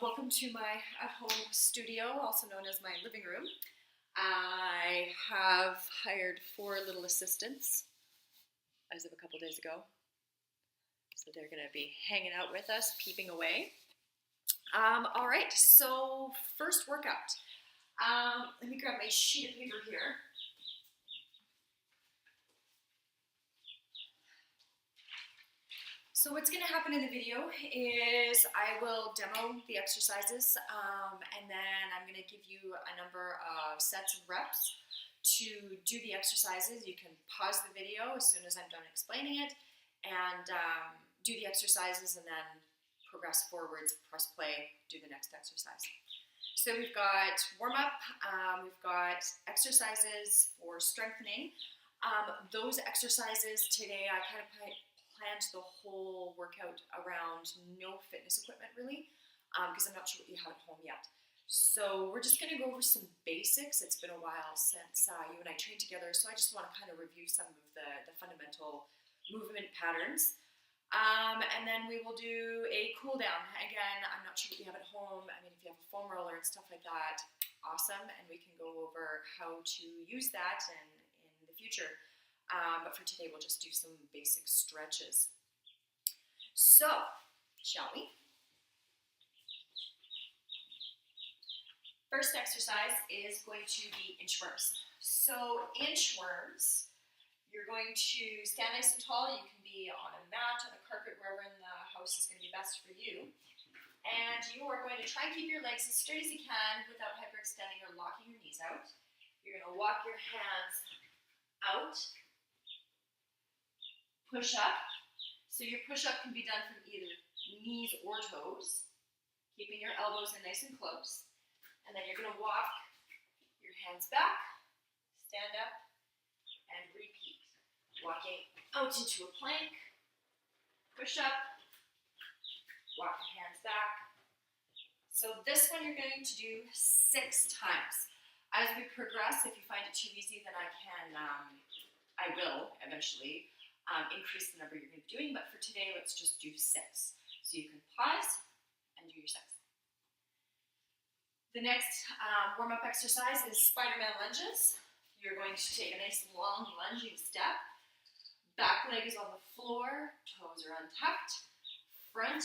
Welcome to my at-home studio, also known as my living room. I have hired 4 little assistants as of a couple days ago. So they're going to be hanging out with us, peeping away. All right, so first workout. Let me grab my sheet of paper here. So what's going to happen in the video is I will demo the exercises and then I'm going to give you a number of sets of reps to do the exercises. You can pause the video as soon as I'm done explaining it and do the exercises and then progress forwards, press play, do the next exercise. So we've got warm-up, we've got exercises for strengthening. Those exercises today I kind of planned the whole workout around no fitness equipment really, because I'm not sure what you have at home yet. So we're just going to go over some basics. It's been a while since you and I trained together, so I just want to kind of review some of the fundamental movement patterns. And then we will do a cool down. Again, I'm not sure what you have at home. I mean, if you have a foam roller and stuff like that, awesome, and we can go over how to use that in the future. But for today, we'll just do some basic stretches. So, shall we? First exercise is going to be inchworms. So, inchworms, you're going to stand nice and tall. You can be on a mat, on a carpet, wherever in the house is going to be best for you. And you are going to try and keep your legs as straight as you can without hyperextending or locking your knees out. You're going to walk your hands out. Push up. So your push up can be done from either knees or toes, keeping your elbows in nice and close. And then you're going to walk your hands back, stand up, and repeat. Walking out into a plank, push up, walk your hands back. So this one you're going to do 6 times. As we progress, if you find it too easy, then I will eventually increase the number you're going to be doing, but for today, let's just do 6. So you can pause and do your 6. The next warm-up exercise is Spider-Man lunges. You're going to take a nice long lunging step. Back leg is on the floor, toes are untucked. Front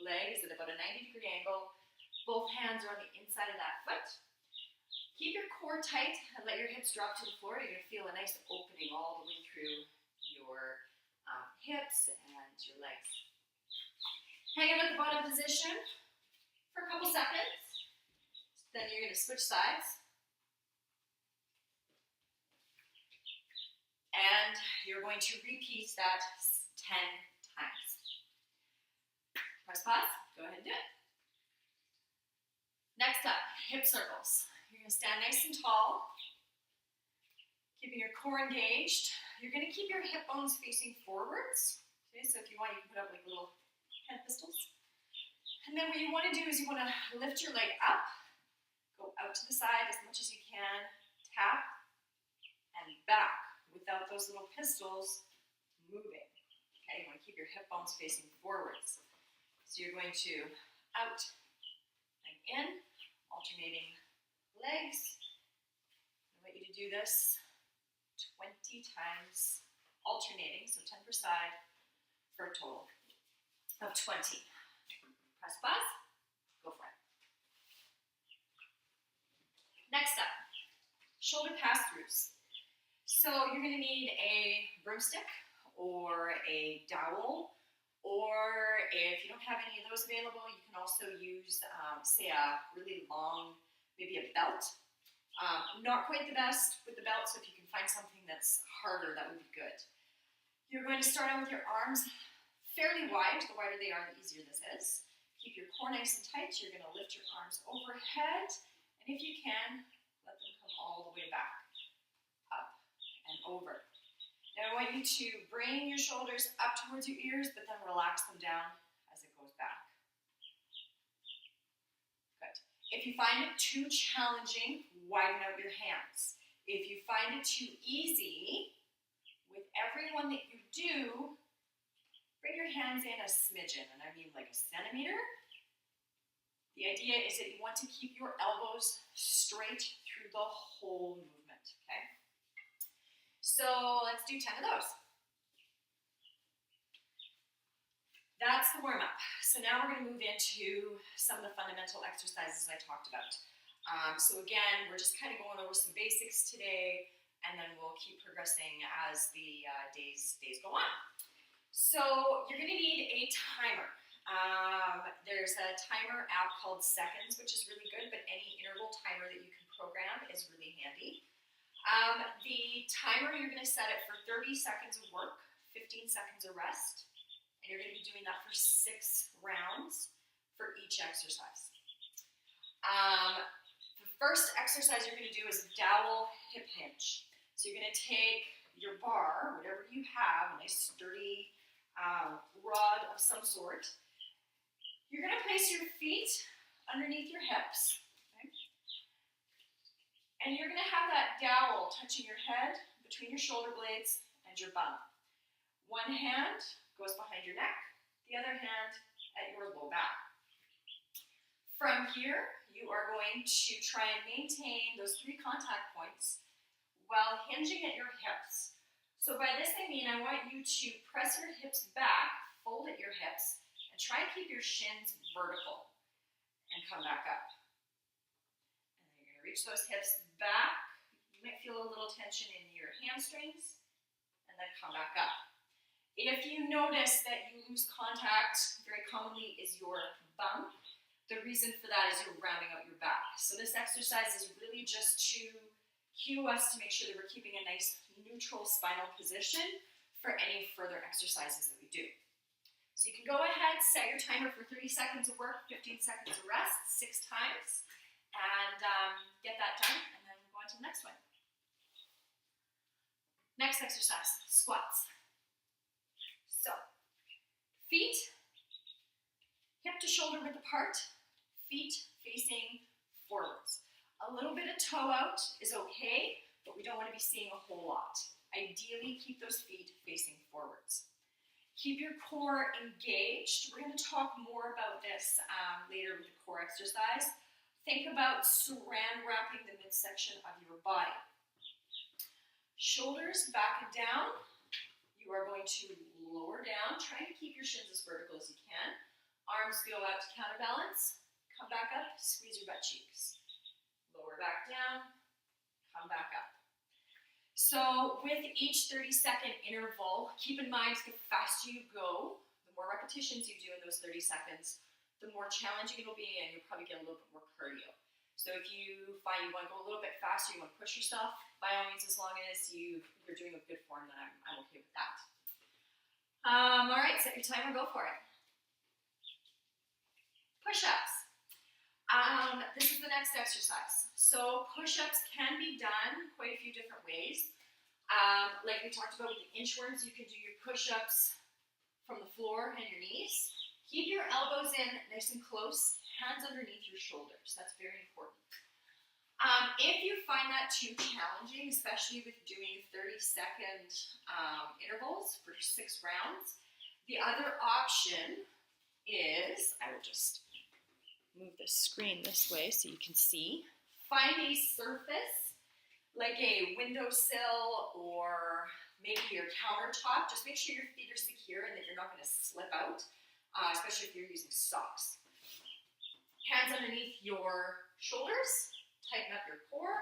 leg is at about a 90-degree angle. Both hands are on the inside of that foot. Keep your core tight and let your hips drop to the floor. You're going to feel a nice opening all the way through your hips and your legs. Hang out at the bottom position for a couple seconds. Then you're going to switch sides. And you're going to repeat that 10 times. Press pause. Go ahead and do it. Next up, hip circles. You're going to stand nice and tall, keeping your core engaged. You're going to keep your hip bones facing forwards. Okay, so if you want, you can put up like little hand pistols. And then what you want to do is you want to lift your leg up, go out to the side as much as you can, tap, and back without those little pistols moving. Okay, you want to keep your hip bones facing forwards. So you're going to out and in, alternating legs. I want you to do this 20 times alternating, so 10 per side for a total of 20. Press pause, go for it. Next up, shoulder pass-throughs. So you're going to need a broomstick or a dowel, or if you don't have any of those available, you can also use, say, a really long, maybe a belt. Not quite the best with the belt, so if you can find something that's harder, that would be good. You're going to start out with your arms fairly wide. The wider they are, the easier this is. Keep your core nice and tight. You're going to lift your arms overhead, and if you can, let them come all the way back, up and over. Now I want you to bring your shoulders up towards your ears, but then relax them down as it goes back. Good. If you find it too challenging, widen out your hands. If you find it too easy, with every one that you do, bring your hands in a smidgen, and I mean like a centimeter, The idea is that you want to keep your elbows straight through the whole movement, okay? So let's do 10 of those. That's the warm-up. So now we're going to move into some of the fundamental exercises I talked about. So again, we're just kind of going over some basics today, and then we'll keep progressing as the days go on. So you're going to need a timer. There's a timer app called Seconds, which is really good, but any interval timer that you can program is really handy. The timer, you're going to set it for 30 seconds of work, 15 seconds of rest. You're going to be doing that for 6 rounds for each exercise. The first exercise you're going to do is dowel hip hinge. So you're going to take your bar, whatever you have, a nice sturdy rod of some sort. You're going to place your feet underneath your hips. Okay? And you're going to have that dowel touching your head, between your shoulder blades, and your bum. One hand goes behind your neck, the other hand at your low back. From here, you are going to try and maintain those 3 contact points while hinging at your hips. So by this I mean I want you to press your hips back, fold at your hips, and try and keep your shins vertical and come back up. And then you're going to reach those hips back. You might feel a little tension in your hamstrings, and then come back up. If you notice that you lose contact, very commonly is your bum. The reason for that is you're rounding out your back. So this exercise is really just to cue us to make sure that we're keeping a nice neutral spinal position for any further exercises that we do. So you can go ahead, set your timer for 30 seconds of work, 15 seconds of rest, 6 times, and get that done, and then we'll go on to the next one. Next exercise, squats. So, feet hip to shoulder width apart, feet facing forwards. A little bit of toe out is okay, but we don't want to be seeing a whole lot. Ideally, keep those feet facing forwards. Keep your core engaged. We're going to talk more about this later with the core exercise. Think about saran wrapping the midsection of your body. Shoulders back and down. You are going to lower down, trying to keep your shins as vertical as you can. Arms go out to counterbalance. Come back up, squeeze your butt cheeks. Lower back down, come back up. So with each 30-second interval, keep in mind the faster you go, the more repetitions you do in those 30 seconds, the more challenging it'll be, and you'll probably get a little bit more cardio. So if you find you want to go a little bit faster, you want to push yourself, by all means, as long as you're doing a good form, then I'm okay with that. All right, set your timer, go for it. Push-ups. This is the next exercise. So push-ups can be done quite a few different ways. Like we talked about with the inchworms, you can do your push-ups from the floor and your knees. Keep your elbows in nice and close, hands underneath your shoulders. That's very important. If you find that too challenging, especially with doing 30-second intervals for 6 rounds, the other option is, I will just move the screen this way so you can see. Find a surface, like a windowsill or maybe your countertop. Just make sure your feet are secure and that you're not going to slip out, especially if you're using socks. Hands underneath your shoulders, tighten up your core,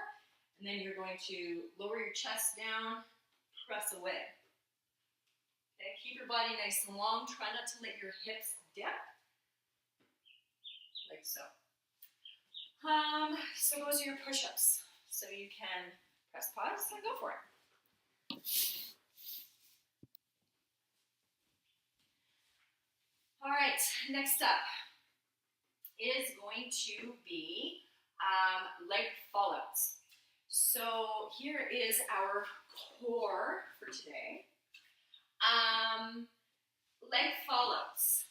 and then you're going to lower your chest down, press away. Okay, keep your body nice and long. Try not to let your hips dip, like so. So those are your push-ups. So you can press pause and go for it. All right, next up is going to be leg fallouts. So here is our core for today. Leg fallouts.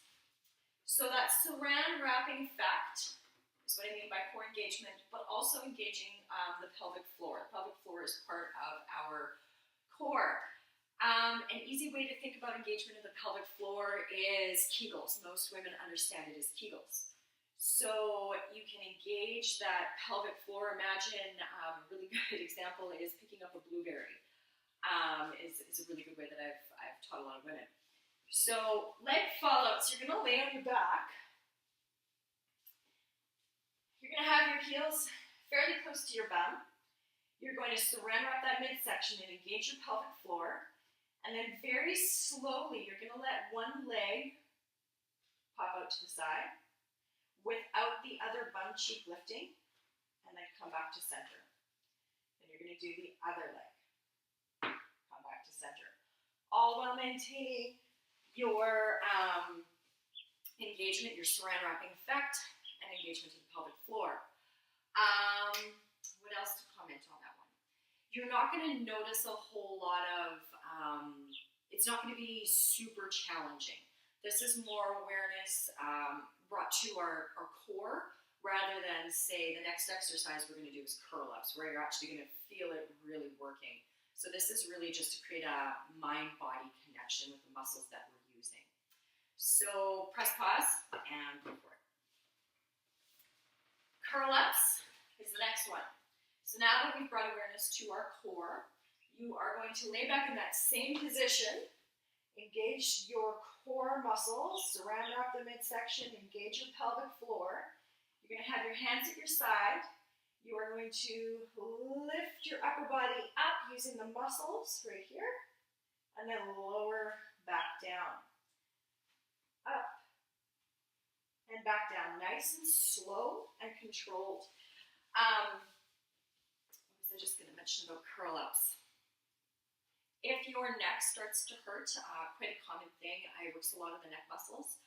So that saran wrapping effect is what I mean by core engagement, but also engaging the pelvic floor. The pelvic floor is part of our core. An easy way to think about engagement of the pelvic floor is Kegels. Most women understand it as Kegels. So you can engage that pelvic floor. Imagine a really good example is picking up a blueberry. Is a really good way that I've taught a lot of women. So leg follows. You're going to lay on your back. You're going to have your heels fairly close to your bum. You're going to saran wrap that midsection and engage your pelvic floor. And then very slowly, you're going to let one leg pop out to the side without the other bum cheek lifting, and then come back to center. Then you're going to do the other leg. Come back to center. All while maintaining your engagement, your saran wrapping effect, and engagement of the pelvic floor. What else to comment on that one? You're not going to notice a whole lot of, it's not going to be super challenging. This is more awareness brought to our core rather than, say, the next exercise we're going to do is curl-ups, where you're actually going to feel it really working. So this is really just to create a mind-body connection with the muscles that we're using. So press pause and go for it. Curl-ups is the next one. So now that we've brought awareness to our core, you are going to lay back in that same position, engage your core muscles, saran wrap the midsection, engage your pelvic floor. You're going to have your hands at your side. You are going to lift your upper body up using the muscles right here, and then lower back down. Up and back down, nice and slow and controlled. What was I just going to mention about curl-ups? If your neck starts to hurt, quite a common thing, I work a lot of the neck muscles,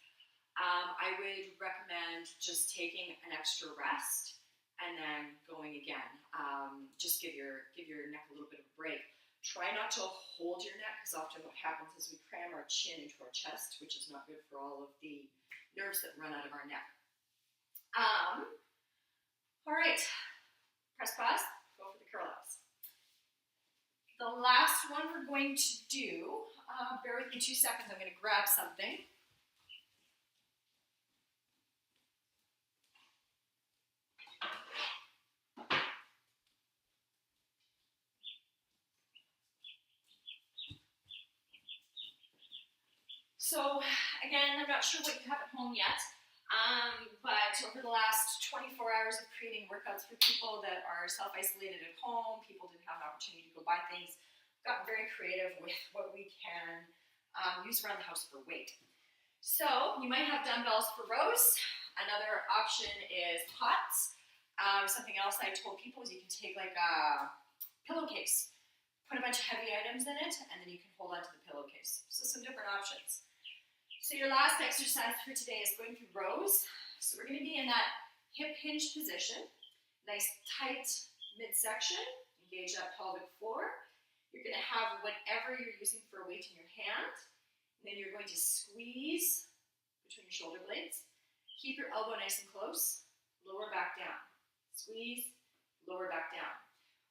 I would recommend just taking an extra rest and then going again. Just give your neck a little bit of a break. Try not to hold your neck, because often what happens is we cram our chin into our chest, which is not good for all of the nerves that run out of our neck. All right, press pause, go for the curl-ups. The last one we're going to do, bear with me 2 seconds, I'm going to grab something. So again, I'm not sure what you have at home yet, but over the last 24 hours of creating workouts for people that are self-isolated at home, people didn't have an opportunity to go buy things, gotten very creative with what we can use around the house for weight. So you might have dumbbells for rows. Another option is pots. Something else I told people is you can take like a pillowcase, put a bunch of heavy items in it, and then you can hold onto the pillowcase. So some different options. So your last exercise for today is going through rows. So we're going to be in that hip hinge position, nice tight midsection, engage that pelvic floor. You're going to have whatever you're using for a weight in your hand, and then you're going to squeeze between your shoulder blades. Keep your elbow nice and close, lower back down. Squeeze, lower back down.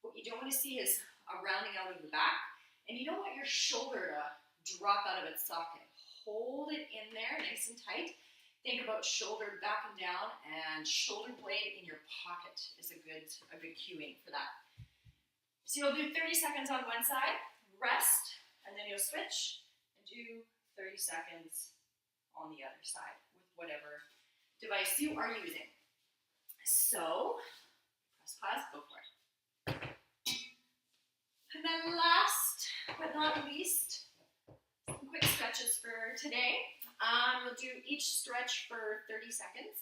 What you don't want to see is a rounding out of the back, and you don't want your shoulder to drop out of its socket. Hold it in there nice and tight. Think about shoulder back and down, and shoulder blade in your pocket is a good cueing for that. So you'll do 30 seconds on one side, rest, and then you'll switch and do 30 seconds on the other side with whatever device you are using. So, press pause, go for it. And then last but not least, some quick stretches for today. We'll do each stretch for 30 seconds.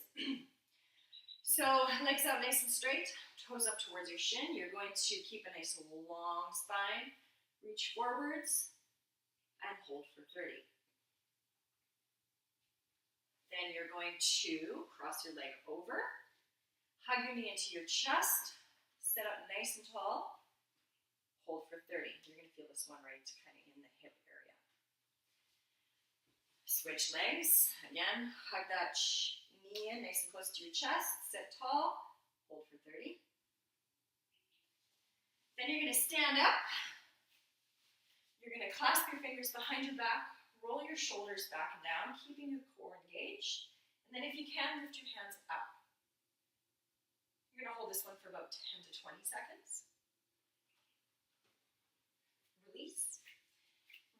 So legs out nice and straight, toes up towards your shin. You're going to keep a nice long spine, reach forwards, and hold for 30. Then you're going to cross your leg over, hug your knee into your chest, sit up nice and tall, hold for 30. You're going to feel this one right kind of in the hip area. Switch legs. Again, hug that knee in nice and close to your chest, sit tall, hold for 30. Then you're going to stand up. You're going to clasp your fingers behind your back, roll your shoulders back and down, keeping your core engaged. And then if you can, lift your hands up. hold this one for about 10 to 20 seconds. Release.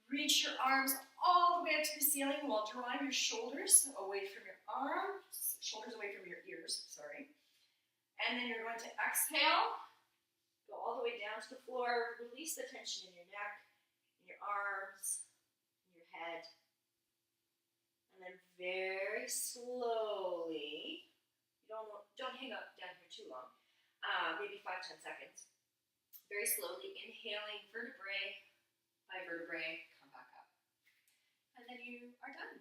Reach your arms all the way up to the ceiling while drawing your shoulders away from your arms, shoulders away from your ears, sorry. And then you're going to exhale, go all the way down to the floor, release the tension in your neck, in your arms, in your head. And then very slowly, don't hang up down here too long, maybe 5-10 seconds. Very slowly inhaling vertebrae by vertebrae, come back up. And then you are done.